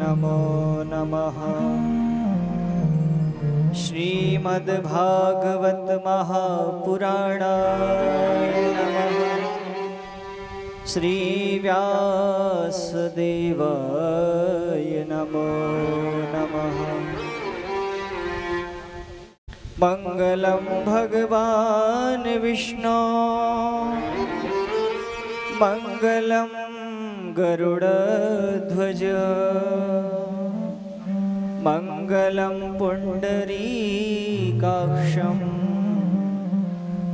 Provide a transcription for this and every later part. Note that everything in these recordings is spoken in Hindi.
नमो नमः। श्रीमद्भागवत महापुराणाय नमः। श्रीव्यासदेवाय नमो नमः। मंगलम भगवान विष्णु मंगलम गरुड़ध्वज मंगलम पुंडरीकाक्षं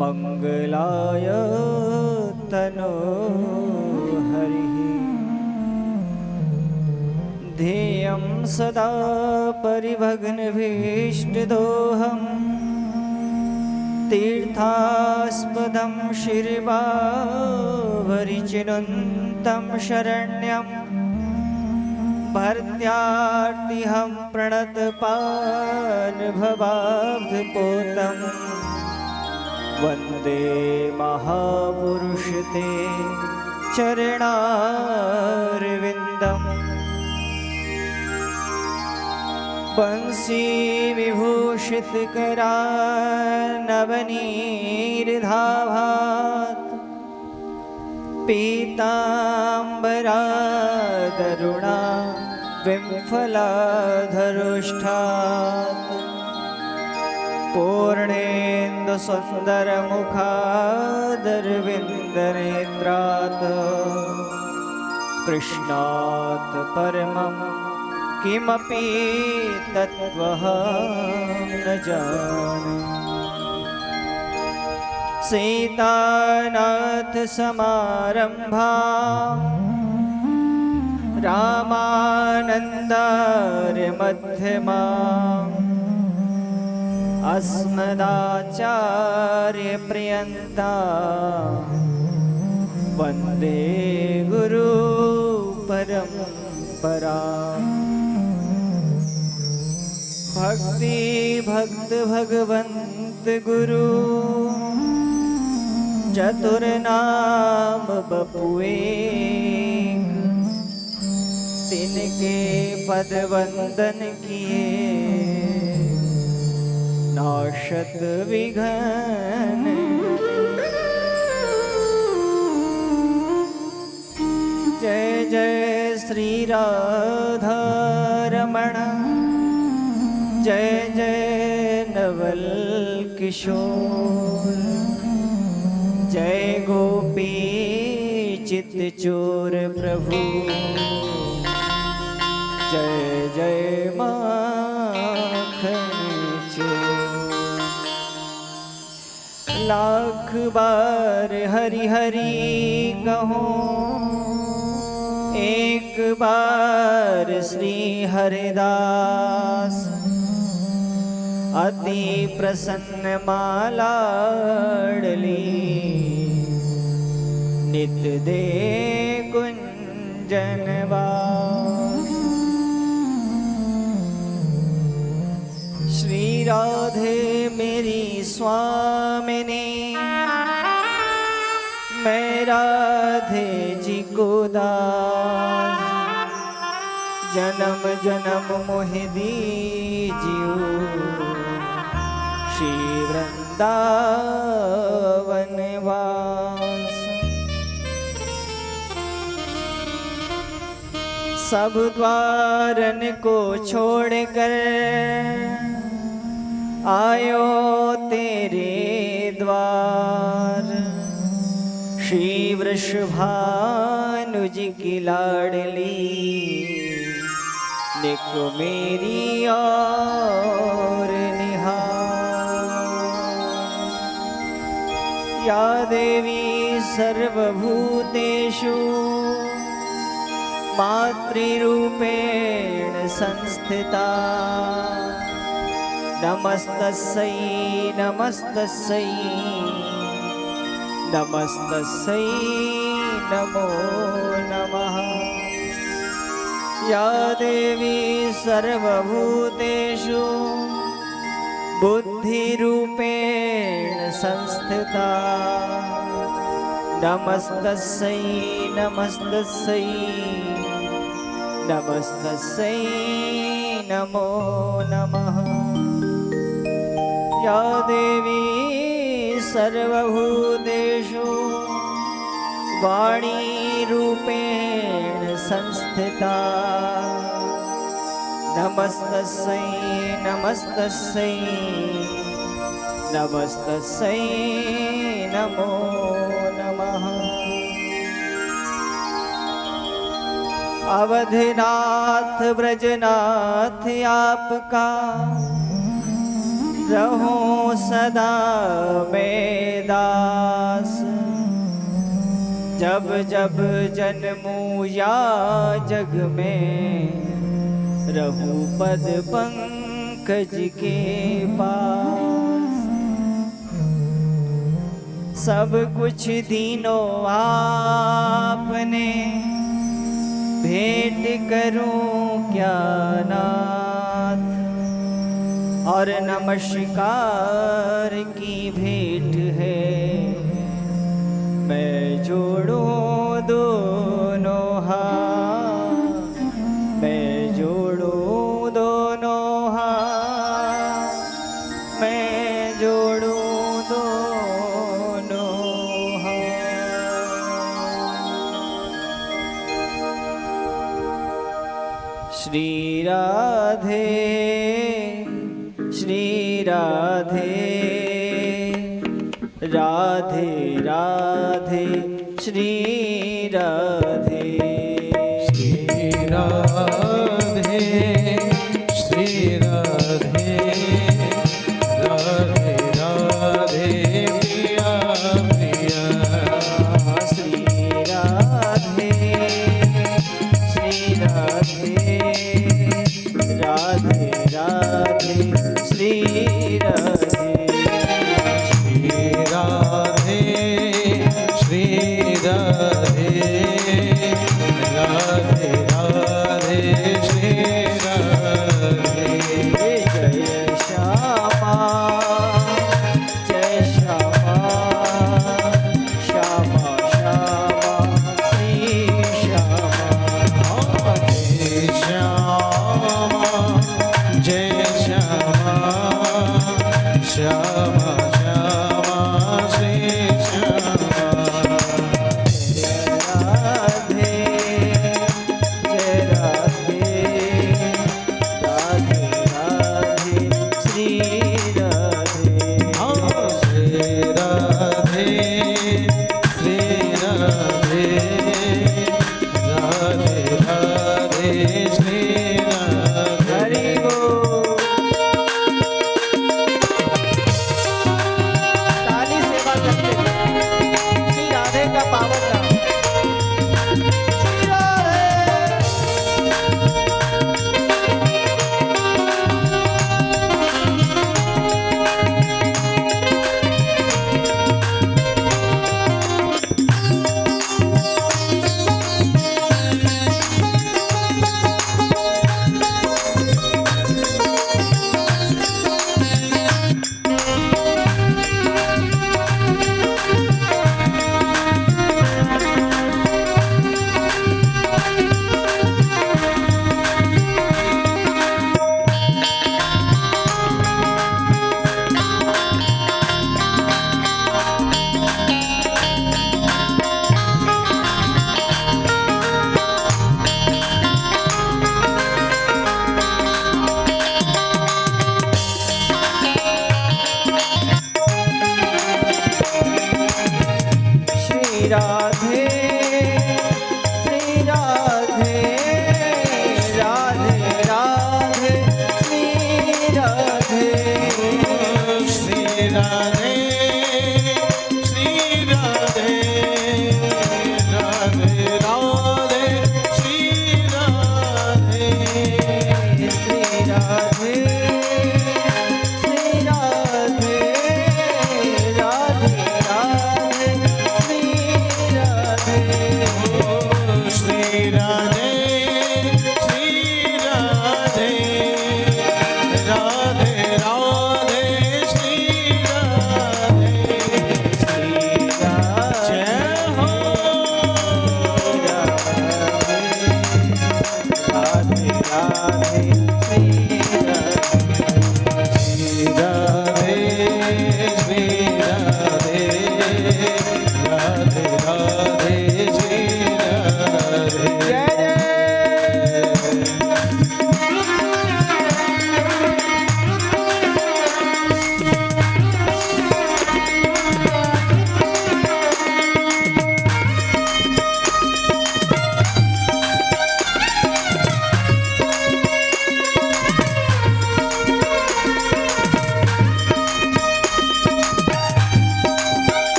मंगलाय तनोहरिः। ध्येयं सदा परिभग्नभीष्टदोहम् तीर्थास्पदं शिरवावरिचिनुन्तं शरण्यं भर्त्यार्तिहं प्रणतपानभवाब्धपोतं वन्दे महापुरुषते चरणारविन्दम्। बंसी विभूषितकरानवनीर्धाभात् पीताम्बरादरुणा विंफलाधरुष्ठात् पूर्णेन्दुसुन्दरमुखादरविन्दनेत्रात् कृष्णात् परमं किमपि तत्त्वं न जाने। सीतानाथ समारम्भां रामानन्दार्य मध्यमाम् अस्मदाचार्य पर्यन्तां वन्दे गुरु परम्पराम्। भक्ति भक्त भगवंत गुरु चतुर्नाम बपुए तिनके पद वंदन किए नाशत विघ्न। जय जय श्री राधा रमण जय जय नवल किशोर जय गोपी चित्त चोर प्रभु जय जय माखन चोर। लाख बार हरि हरि कहूँ एक बार श्री हरिदास अति प्रसन्न मालाडली नित दे कुंजनवास। श्री राधे मेरी स्वामिनी मैं राधे जी को दास जन्म जन्म मोहि दीजियो श्री वृंदावन वास। सब द्वारन को छोड़कर आयो तेरे द्वार श्री वृषभानु जी की लाडली निक मेरी और निहार। या देवी सर्वभूतेषु मातृरूपेण संस्थिता नमस्तस्यै नमस्तस्यै नमस्तस्यै नमो नमः। या देवी सर्वभूतेषु बुद्धिरूपेण संस्थिता नमस्तस्यै नमस्तस्यै नमस्तस्यै नमो नमः। या देवी सर्वभूतेषु वाणीरूपेण संस्थिता नमस्तस्यै नमस्तस्यै नमस्तस्यै नमो नमः। अवधनाथ ब्रजनाथ आपका रहो सदा मैं दास। जब जब जन्मूं या जग में रहूं पद पंकज के पास। सब कुछ दीनो आपने भेंट करूं क्या नाथ। और नमस्कार की भेंट है मैं जोड़ूं दोनों हाथ। मैं जोड़ूं दोनों हाथ। मैं जोड़ूं दोनों हाथ। श्री राधे श्री राधे राधे राधे श्री राधे। श्री राधे श्री राधे राधे राधे प्रिया प्रिया। श्री राधे श्री राधे राधे राधे श्री राधे। श्री राधे राधे राधे श्री राधे। जय श्यामा जय श्यामा श्यामा श्यामा श्री श्यामा। श्यामा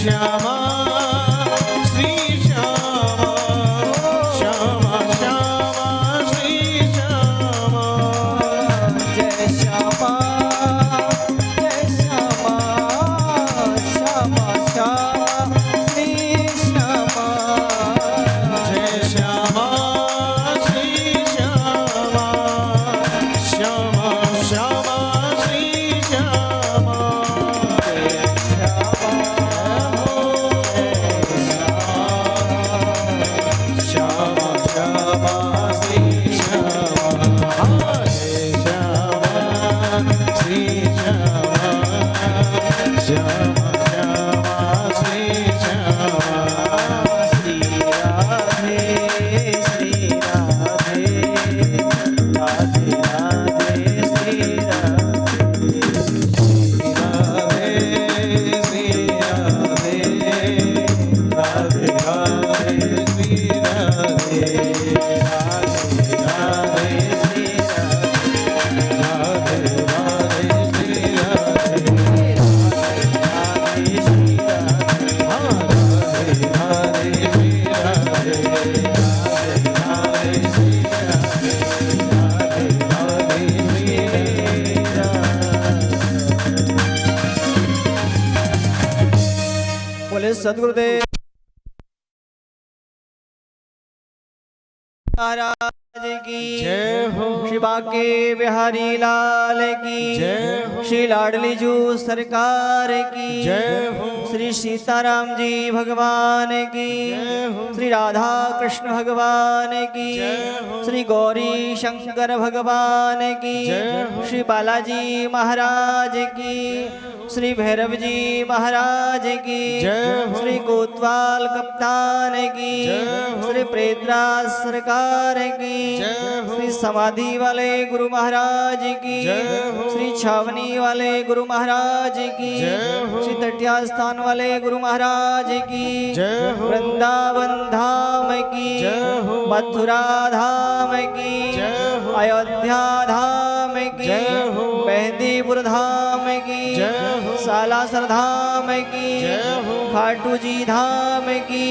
श्यामा श्री श्यामा श्यामा श्यामा श्री श्यामा जय श्यामा जय श्यामा श्यामा श्यामा श्री श्यामा जय श्यामा श्री श्यामा श्यामा श्यामा श्री श्यामा श्यामा श्यामा श्री श्यामा जय श्यामा श्री श्यामा श्यामा श्यामा श्री श्यामा श्री राधे श्री राधे राधे राधे श्री राधे राधे श्री राधे राधे राधे श्री राधे राधे राधे श्री राधे राधे श्री राधे राधे श्री राधे राधे राधे श्री राधे राधे श्री राधे राधे राधे श्री बोले सदगुरुदेव महाराज की जय हो। श्री बांके बिहारी लाल की जय हो। श्री लाडली जू सरकार की जय हो। श्री सीताराम जी भगवान की जय हो। श्री राधा कृष्ण भगवान की जय हो। श्री गौरी शंकर भगवान की जय हो। श्री बालाजी महाराज की श्री भैरव जी महाराज की जय हो। श्री कोतवाल कप्तान की जय हो। श्री प्रेतराज सरकार की जय हो। श्री समाधि वाले गुरु महाराज की जय हो। श्री छावनी वाले गुरु महाराज की जय हो। श्री तटिया स्थान वाले गुरु महाराज की जय हो। वृंदावन धाम की जय हो। मथुरा धाम की जय हो। अयोध्या धाम की जय हो। मेहंदीपुर धाम की जय हो। सालासर धाम की जय हो। खाटू जी धाम की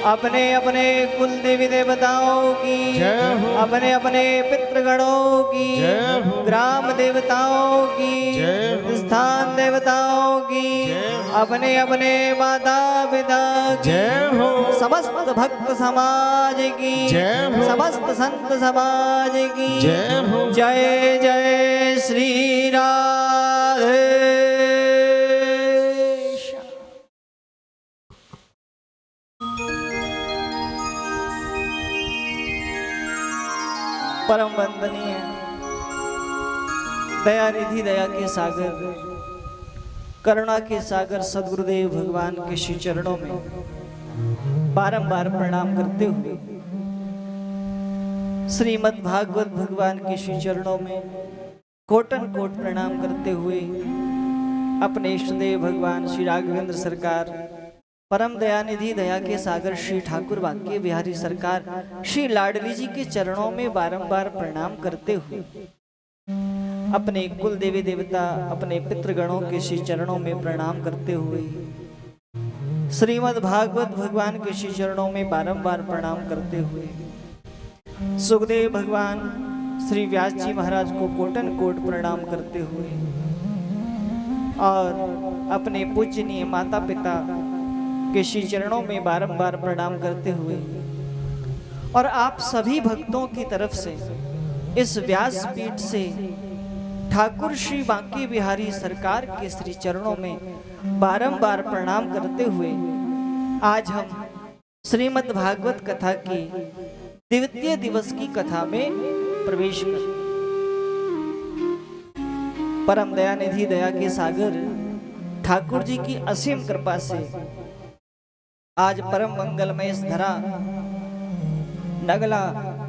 अपने अपने कुल देवी देवताओं की जय हो। अपने अपने पितृगणों की जय हो। ग्राम देवताओं की जय हो। स्थान देवताओं की जय हो। अपने अपने माता पिता की जय हो। समस्त भक्त समाज की जय हो। समस्त संत समाज की जय हो। जय जय श्री राधे परम वंदनीय दया निधि दया के सागर करुणा के सागर सदगुरुदेव भगवान के श्री चरणों में बारंबार प्रणाम करते हुए श्रीमद् भागवत भगवान के श्री चरणों में कोटन कोट प्रणाम करते हुए अपने इष्टदेव भगवान श्री राघवेंद्र सरकार परम दयानिधि दया के सागर श्री ठाकुर बांके बिहारी सरकार श्री लाडली जी के चरणों में बारंबार प्रणाम करते हुए अपने कुल देवी देवता अपने पितृगणों के श्री चरणों में प्रणाम करते हुए श्रीमद् भागवत भगवान के श्री चरणों में बारंबार प्रणाम करते हुए सुखदेव भगवान श्री व्यास जी महाराज को कोटन कोट प्रणाम करते हुए और अपने पूजनीय माता पिता के श्री चरणों में बारंबार प्रणाम करते हुए और आप सभी भक्तों की तरफ से इस व्यास पीठ से ठाकुर श्री बांके बिहारी सरकार के श्री चरणों में बारंबार प्रणाम करते हुए आज हम श्रीमद् भागवत कथा की द्वितीय दिवस की कथा में प्रवेश कर परम दयानिधि दया के सागर ठाकुर जी की असीम कृपा से आज परम मंगलमय इस धरा नगला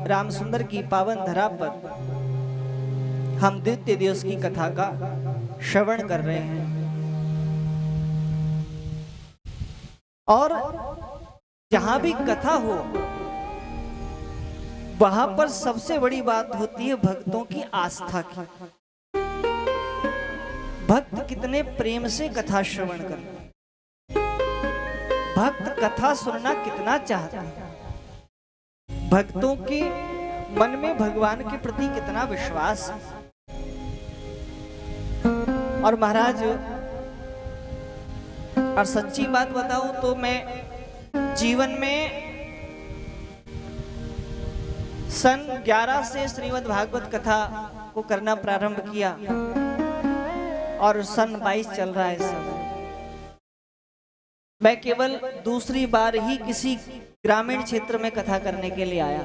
राम सुंदर की पावन धरा पर हम द्वितीय दिवस की कथा का श्रवण कर रहे हैं और जहां भी कथा हो वहां पर सबसे बड़ी बात होती है भक्तों की आस्था की। भक्त कितने प्रेम से कथा श्रवण करते, भक्त कथा सुनना कितना चाहते हैं, भक्तों के मन में भगवान के प्रति कितना विश्वास है। और महाराज, और सच्ची बात बताऊं तो मैं जीवन में सन 11 से श्रीमद् भागवत कथा को करना प्रारंभ किया और सन 22 चल रहा है इस समय। मैं केवल दूसरी बार ही किसी ग्रामीण क्षेत्र में कथा करने के लिए आया।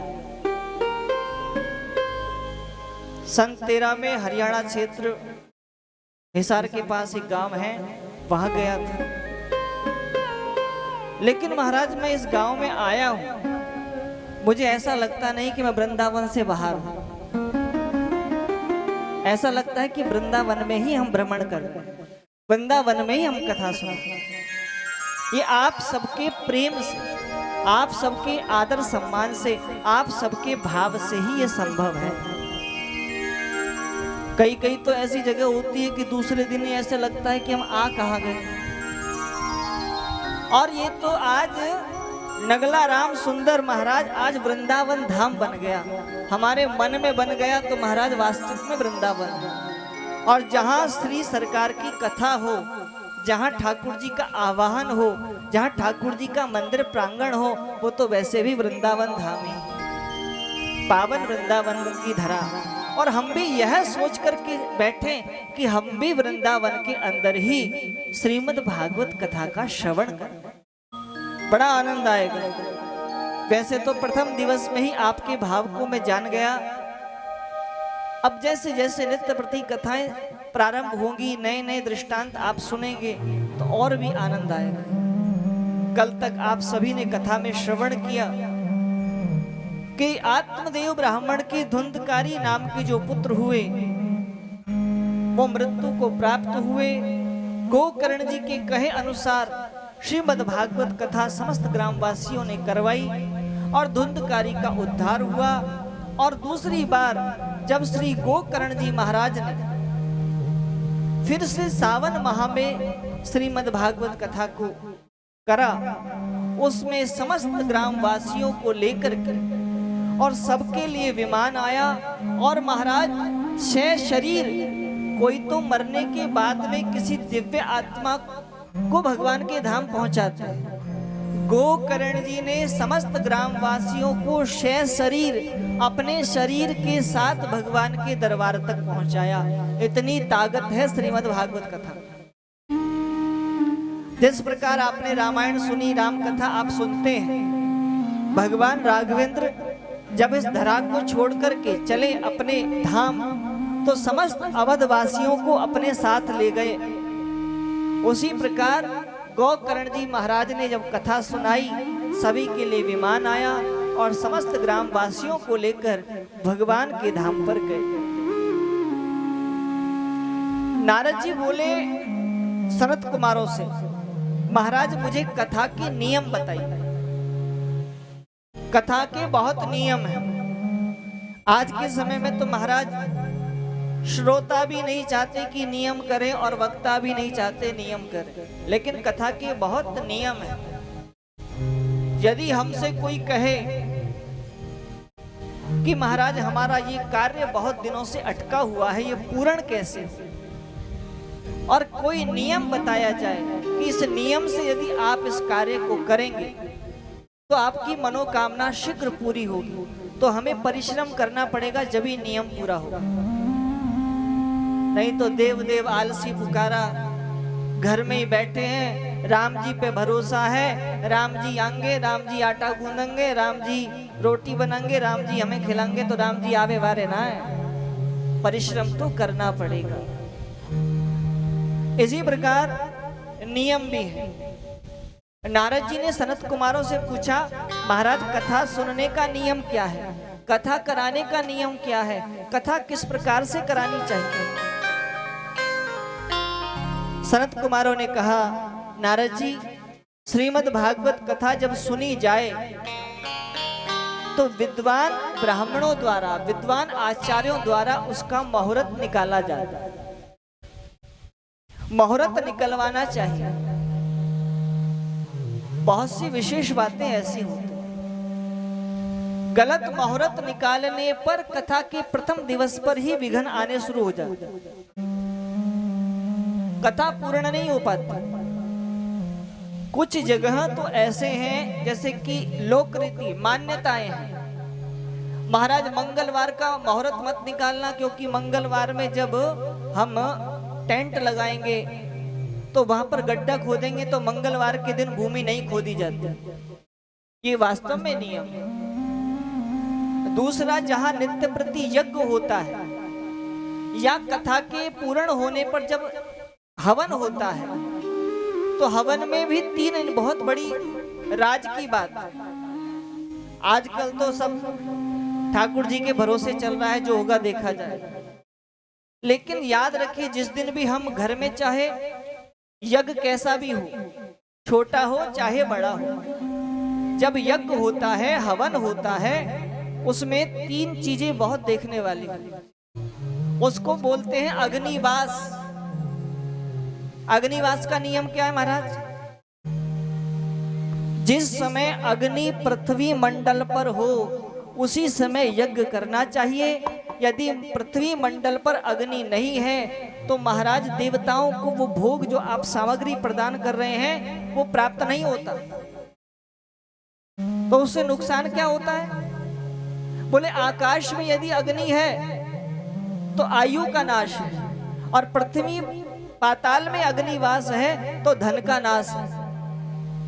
सन 13 में हरियाणा क्षेत्र हिसार के पास एक गांव है, वहां गया था। लेकिन महाराज मैं इस गांव में आया हूं, मुझे ऐसा लगता नहीं कि मैं वृंदावन से बाहर हूं। ऐसा लगता है कि वृंदावन में ही हम भ्रमण कर रहे हैं, वृंदावन में ही हम कथा सुन रहे हैं। ये आप सबके प्रेम से, आप सबके आदर सम्मान से, आप सबके भाव से ही ये संभव है। कई कई तो ऐसी जगह होती है कि दूसरे दिन ही ऐसे लगता है कि हम आ कहाँ गए। और ये तो आज नगला राम सुंदर महाराज आज वृंदावन धाम बन गया, हमारे मन में बन गया, तो महाराज वास्तविक में वृंदावन है। और जहां श्री सरकार की कथा हो, जहां ठाकुर जी का आवाहन हो, जहां ठाकुर जी का मंदिर प्रांगण हो, वो तो वैसे भी वृंदावन धाम ही, पावन वृंदावन की धरा। और हम भी यह सोच करके बैठे कि हम भी वृंदावन के अंदर ही श्रीमद् भागवत कथा का श्रवण करें, बड़ा आनंद आएगा। वैसे तो प्रथम दिवस में ही आपके भाव को मैं जान गया। अब जैसे जैसे नित्य प्रति कथाएं प्रारंभ होंगी, नए नए दृष्टांत आप सुनेंगे तो और भी आनंद आएगा। कल तक आप सभी ने कथा में श्रवण किया कि आत्मदेव ब्राह्मण के धुंधकारी नाम के जो पुत्र हुए वो मृत्यु को प्राप्त हुए। गोकर्ण जी के कहे अनुसार श्रीमद् भागवत कथा समस्त ग्रामवासियों ने करवाई और धुंधकारी का उद्धार हुआ। और दूसरी बार जब श्री गोकर्ण जी महाराज ने फिर से सावन माह में श्रीमद् भागवत कथा को करा, उसमें समस्त ग्रामवासियों को लेकर के और सबके लिए विमान आया। और महाराज 6 शरीर, कोई तो मरने के बाद में किसी दिव्य आत्मा को भगवान के धाम पहुंचाते हैं। गोकर्ण जी ने समस्त ग्रामवासियों को 6 शरीर अपने शरीर के साथ भगवान के दरबार तक पहुंचाया। इतनी ताकत है श्रीमद् भागवत कथा। जिस प्रकार आपने रामायण सुनी, राम कथा आप सुनते हैं, भगवान राघवेंद्र जब इस धरा को छोड़ करके चले अपने धाम, तो समस्त अवधवासियों को अपने साथ ले गए। उसी प्रकार गोकर्ण जी महाराज ने जब कथा सुनाई, सभी के लिए विमान आया और समस्त ग्रामवासियों को लेकर भगवान के धाम पर गए। नारद जी बोले सनत कुमारों से, महाराज मुझे कथा के नियम बताइए। कथा के बहुत नियम हैं। आज के समय में तो महाराज श्रोता भी नहीं चाहते कि नियम करें और वक्ता भी नहीं चाहते नियम करें, लेकिन कथा के बहुत नियम हैं। यदि हमसे कोई कहे कि महाराज हमारा ये कार्य बहुत दिनों से अटका हुआ है, ये पूर्ण कैसे, और कोई नियम बताया जाए कि इस नियम से यदि आप इस कार्य को करेंगे तो आपकी मनोकामना शीघ्र पूरी होगी, तो हमें परिश्रम करना पड़ेगा जब ही नियम पूरा होगा। नहीं तो देव देव आलसी पुकारा, घर में ही बैठे हैं, राम जी पे भरोसा है, राम जी आएंगे, राम जी आटा गूंदेंगे, राम जी रोटी बनाएंगे, राम जी हमें खिलाएंगे, तो राम जी आवे वारे ना है। परिश्रम तो करना पड़ेगा। इसी प्रकार नियम भी है। नारद जी ने सनत कुमारों से पूछा, महाराज कथा सुनने का नियम क्या है, कथा कराने का नियम क्या है, कथा किस प्रकार से करानी चाहिए। सनत कुमारों ने कहा, नारद जी श्रीमद् भागवत कथा जब सुनी जाए तो विद्वान ब्राह्मणों द्वारा, विद्वान आचार्यों द्वारा उसका मुहूर्त निकाला जाता है। मुहूर्त निकलवाना चाहिए। बहुत सी विशेष बातें ऐसी होती हैं। गलत मुहूर्त निकालने पर कथा के प्रथम दिवस पर ही विघ्न आने शुरू हो जाते, कथा पूर्ण नहीं हो पाती। कुछ जगह तो ऐसे हैं जैसे कि लोक रीति मान्यताएं हैं, महाराज मंगलवार का मुहूर्त मत निकालना, क्योंकि मंगलवार में जब हम टेंट लगाएंगे तो वहां पर गड्ढा खोदेंगे तो मंगलवार के दिन भूमि नहीं खोदी जाती। ये वास्तव में नियम है। दूसरा, जहां नित्य प्रति यज्ञ होता है या कथा के पूर्ण होने पर जब हवन होता है, तो हवन में भी तीन बहुत बड़ी राज की बात है। आजकल तो सब ठाकुर जी के भरोसे चल रहा है, जो होगा देखा जाएगा। लेकिन याद रखिए, जिस दिन भी हम घर में, चाहे यज्ञ कैसा भी हो, छोटा हो चाहे बड़ा हो, जब यज्ञ होता है, हवन होता है, उसमें तीन चीजें बहुत देखने वाली हैं। उसको बोलते हैं अग्निवास। अग्निवास का नियम क्या है महाराज? जिस समय अग्नि पृथ्वी मंडल पर हो उसी समय यज्ञ करना चाहिए। यदि पृथ्वी मंडल पर अग्नि नहीं है तो महाराज देवताओं को वो भोग जो आप सामग्री प्रदान कर रहे हैं वो प्राप्त नहीं होता। तो उससे नुकसान क्या होता है? बोले आकाश में यदि अग्नि है तो आयु का नाश है, और पृथ्वी पाताल में अग्निवास है तो धन का नाश है।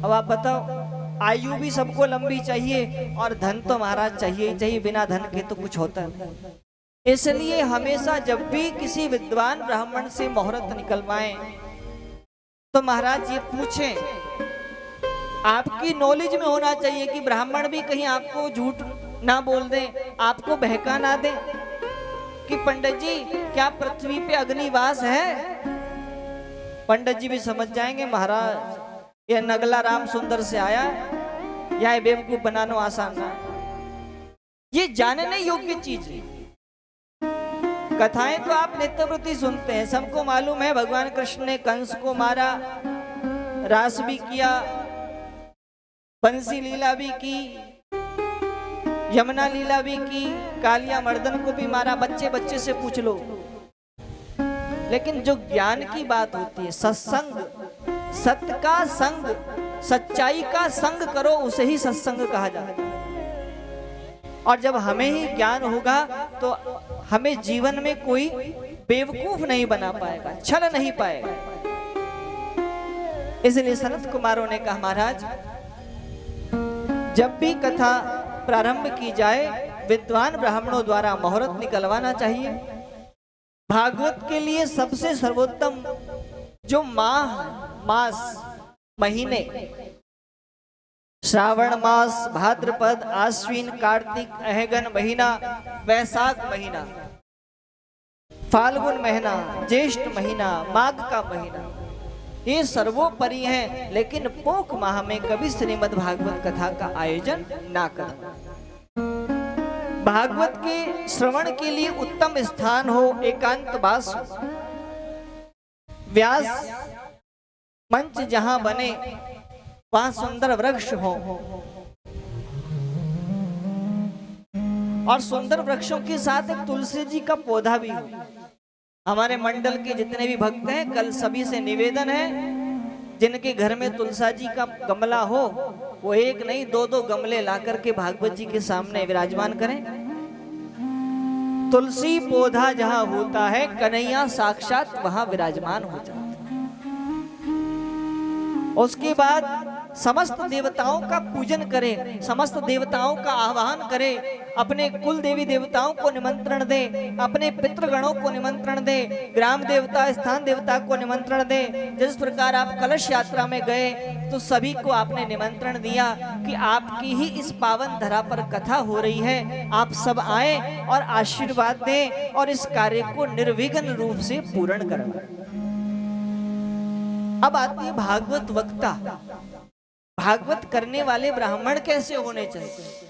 अब आप बताओ, आयु भी सबको लंबी चाहिए और धन तो महाराज चाहिए ही चाहिए, बिना धन के तो कुछ होता नहीं। इसलिए हमेशा जब भी किसी विद्वान ब्राह्मण से मुहूर्त निकलवाएं तो महाराज ये पूछें, आपकी नॉलेज में होना चाहिए कि ब्राह्मण भी कहीं आपको झूठ ना बोल दें, आपको बहका ना दें कि पंडित जी क्या पृथ्वी पे अग्निवास है। पंडित जी भी समझ जाएंगे महाराज ये नगला राम सुंदर से आया, या बेवकूफ बनाना आसान ना। ये जानने योग्य चीज है। कथाएं तो आप नित्यप्रति सुनते हैं, सबको मालूम है भगवान कृष्ण ने कंस को मारा, रास भी किया, बंसी लीला भी की, यमुना लीला भी की, कालिया मर्दन को भी मारा, बच्चे बच्चे से पूछ लो। लेकिन जो ज्ञान की बात होती है, सत्संग, सत्य का संग, सच्चाई का संग करो, उसे ही सत्संग कहा जाता है। और जब हमें ही ज्ञान होगा तो हमें जीवन में कोई बेवकूफ नहीं बना पाएगा, छल नहीं पाएगा। इसलिए सनत कुमारों ने कहा महाराज जब भी कथा प्रारंभ की जाए विद्वान ब्राह्मणों द्वारा मुहूर्त निकलवाना चाहिए। भागवत के लिए सबसे सर्वोत्तम जो मास महीने, श्रावण मास, भाद्रपद, आश्विन, कार्तिक, अहगन महीना, वैशाख महीना, फाल्गुन महीना, ज्येष्ठ महीना, माघ का महीना, ये सर्वोपरि हैं। लेकिन पोख माह में कभी श्रीमद् भागवत कथा का आयोजन ना करें। भागवत के श्रवण के लिए उत्तम स्थान हो, एकांतवास हो, व्यास मंच जहां बने वहां सुंदर वृक्ष हो, और सुंदर वृक्षों के साथ एक तुलसी जी का पौधा भी हो। हमारे मंडल के जितने भी भक्त हैं, कल सभी से निवेदन है जिनके घर में तुलसा जी का गमला हो वो एक नहीं दो दो गमले ला करके भागवत जी के सामने विराजमान करें। तुलसी पौधा जहां होता है कन्हैया साक्षात वहां विराजमान हो जाता है। उसके बाद समस्त देवताओं का पूजन करें, समस्त देवताओं का आह्वान करें, अपने कुल देवी देवताओं को निमंत्रण दे, अपने पितृगणों को निमंत्रण दे, ग्राम देवता स्थान देवता को निमंत्रण दे। जिस प्रकार आप कलश यात्रा में गए तो सभी को आपने निमंत्रण दिया कि आपकी ही इस पावन धरा पर कथा हो रही है, आप सब आए और आशीर्वाद दें और इस कार्य को निर्विघ्न रूप से पूर्ण करवाएं। अब आती है भागवत वक्ता। भागवत करने वाले ब्राह्मण कैसे होने चाहिए?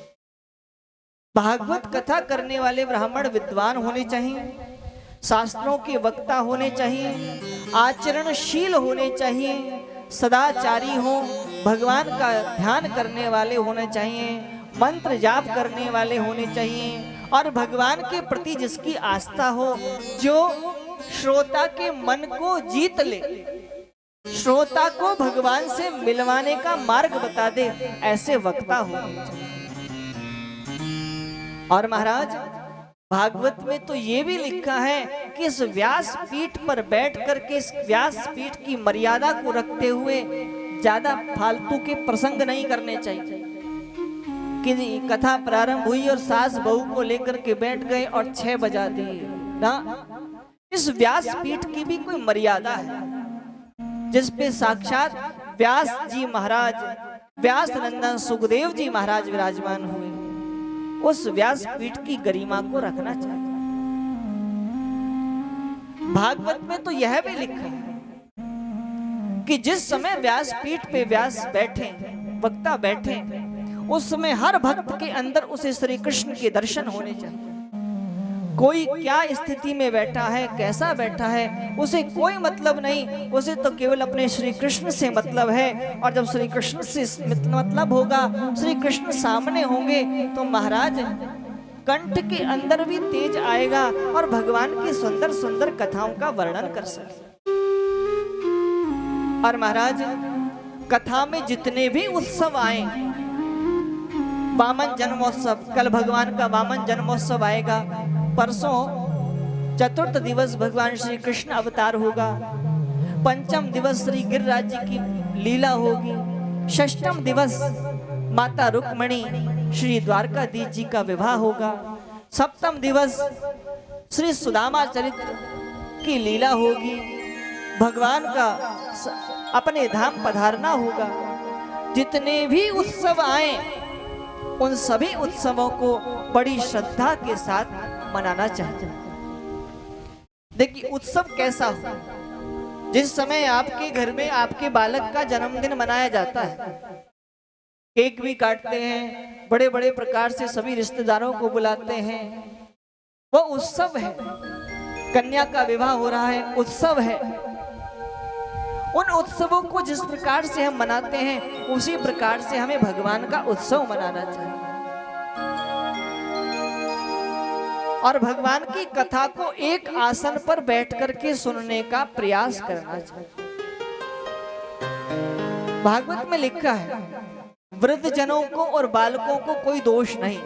भागवत कथा करने वाले ब्राह्मण विद्वान होने चाहिए, शास्त्रों के वक्ता होने चाहिए, आचरणशील होने चाहिए, सदाचारी हो, भगवान का ध्यान करने वाले होने चाहिए, मंत्र जाप करने वाले होने चाहिए और भगवान के प्रति जिसकी आस्था हो, जो श्रोता के मन को जीत ले, श्रोता को भगवान से मिलवाने का मार्ग बता दे, ऐसे वक्ता होने चाहिए। और महाराज भागवत में तो ये भी लिखा है कि इस व्यास पीठ पर बैठ करके इस व्यास पीठ की मर्यादा को रखते हुए ज्यादा फालतू के प्रसंग नहीं करने चाहिए कि कथा प्रारंभ हुई और सास बहू को लेकर के बैठ गए और 6 बजा दिए ना। इस व्यास पीठ की भी कोई मर्यादा है जिस पे साक्षात व्यास जी महाराज, व्यास नंदन सुखदेव जी महाराज विराजमान हुए। उस व्यास पीठ की गरिमा को रखना चाहिए। भागवत में तो यह भी लिखा है कि जिस समय व्यास पीठ पे व्यास बैठे, वक्ता बैठे, उस समय हर भक्त के अंदर उसे श्री कृष्ण के दर्शन होने चाहिए। कोई क्या स्थिति में बैठा है, कैसा बैठा है, उसे कोई मतलब नहीं, उसे तो केवल अपने श्री कृष्ण से मतलब है। और जब श्री कृष्ण से मतलब होगा, श्री कृष्ण सामने होंगे, तो महाराज कंठ के अंदर भी तेज आएगा और भगवान की सुंदर सुंदर कथाओं का वर्णन कर सके। और महाराज कथा में जितने भी उत्सव आए, वामन जन्मोत्सव, कल भगवान का वामन जन्मोत्सव आएगा, परसों चतुर्थ दिवस भगवान श्री कृष्ण अवतार होगा, पंचम दिवस श्री गिरिराज जी की लीला होगी, षष्ठम दिवस माता रुक्मणी श्री द्वारकाधीश जी का विवाह होगा, सप्तम दिवस श्री सुदामा चरित्र की लीला होगी, भगवान का अपने धाम पधारना होगा। जितने भी उत्सव आए उन सभी उत्सवों को बड़ी श्रद्धा के साथ मनाना चाहिए। देखिए उत्सव कैसा हो, जिस समय आपके घर में आपके बालक का जन्मदिन मनाया जाता है, केक भी काटते हैं, बड़े बड़े प्रकार से सभी रिश्तेदारों को बुलाते हैं, वो उत्सव है। कन्या का विवाह हो रहा है, उत्सव है। उन उत्सवों को जिस प्रकार से हम मनाते हैं उसी प्रकार से हमें भगवान का उत्सव मनाना चाहिए और भगवान की कथा को एक आसन पर बैठ करके सुनने का प्रयास करना चाहिए। भागवत में लिखा है वृद्ध जनों को और बालकों को कोई दोष नहीं,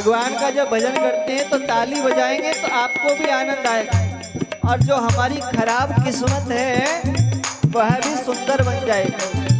भगवान का जब भजन करते हैं तो ताली बजाएंगे तो आपको भी आनंद आएगा और जो हमारी खराब किस्मत है वह भी सुंदर बन जाएगी।